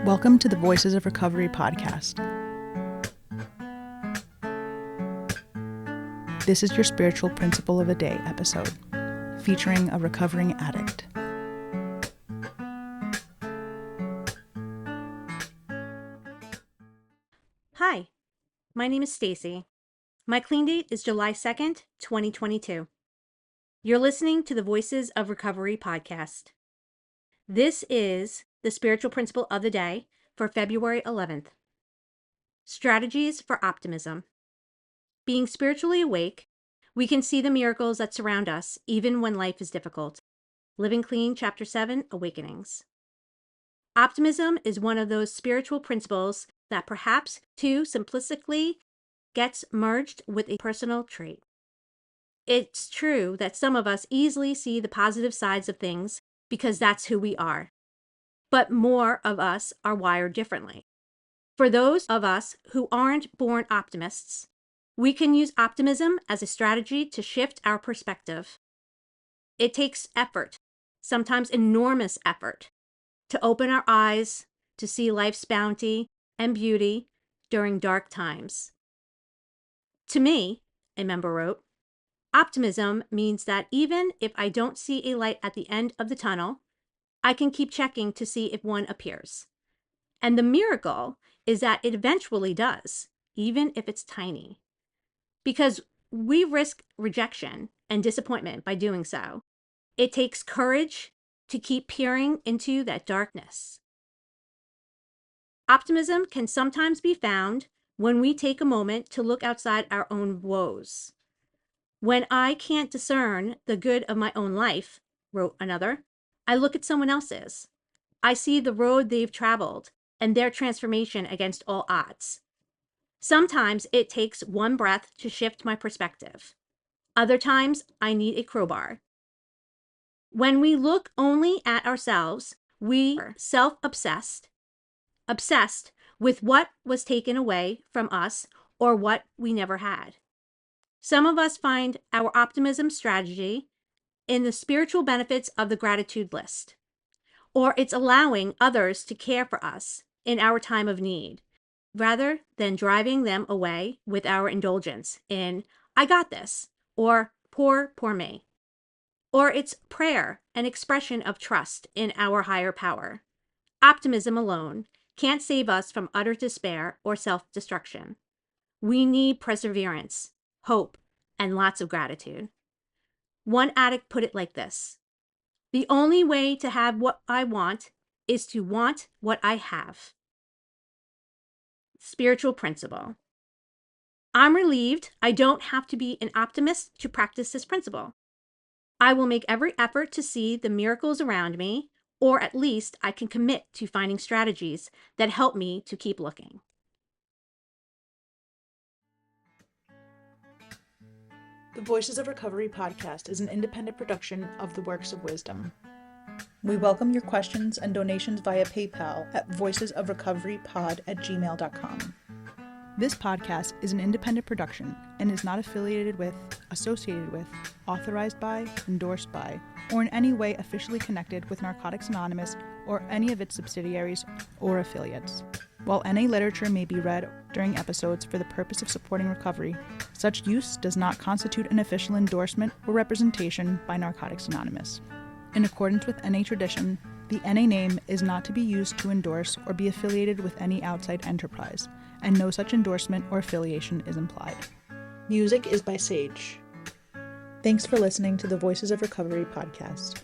Welcome to the Voices of Recovery podcast. This is your spiritual principle of a day episode, featuring a recovering addict. Hi, my name is Stacy. My clean date is July 2nd, 2022. You're listening to the Voices of Recovery podcast. This is the spiritual principle of the day for February 11th. Strategies for optimism. Being spiritually awake, we can see the miracles that surround us even when life is difficult. Living Clean, Chapter 7, Awakenings. Optimism is one of those spiritual principles that perhaps too simplistically gets merged with a personal trait. It's true that some of us easily see the positive sides of things because that's who we are. But more of us are wired differently. For those of us who aren't born optimists, we can use optimism as a strategy to shift our perspective. It takes effort, sometimes enormous effort, to open our eyes to see life's bounty and beauty during dark times. To me, a member wrote, optimism means that even if I don't see a light at the end of the tunnel, I can keep checking to see if one appears. And the miracle is that it eventually does, even if it's tiny. Because we risk rejection and disappointment by doing so. It takes courage to keep peering into that darkness. Optimism can sometimes be found when we take a moment to look outside our own woes. When I can't discern the good of my own life, wrote another, I look at someone else's. I see the road they've traveled and their transformation against all odds. Sometimes it takes one breath to shift my perspective. Other times I need a crowbar. When we look only at ourselves, we are self-obsessed, obsessed with what was taken away from us or what we never had. Some of us find our optimism strategy in the spiritual benefits of the gratitude list, or it's allowing others to care for us in our time of need, rather than driving them away with our indulgence in, I got this, or poor me. Or it's prayer, an expression of trust in our higher power. Optimism alone can't save us from utter despair or self-destruction. We need perseverance, hope, and lots of gratitude. One addict put it like this: the only way to have what I want is to want what I have. Spiritual principle. I'm relieved I don't have to be an optimist to practice this principle. I will make every effort to see the miracles around me, or at least I can commit to finding strategies that help me to keep looking. The Voices of Recovery podcast is an independent production of the Works of Wisdom. We welcome your questions and donations via PayPal at voicesofrecoverypod@gmail.com. This podcast is an independent production and is not affiliated with, associated with, authorized by, endorsed by, or in any way officially connected with Narcotics Anonymous or any of its subsidiaries or affiliates. While NA literature may be read during episodes for the purpose of supporting recovery, such use does not constitute an official endorsement or representation by Narcotics Anonymous. In accordance with NA tradition, the NA name is not to be used to endorse or be affiliated with any outside enterprise, and no such endorsement or affiliation is implied. Music is by Sage. Thanks for listening to the Voices of Recovery podcast.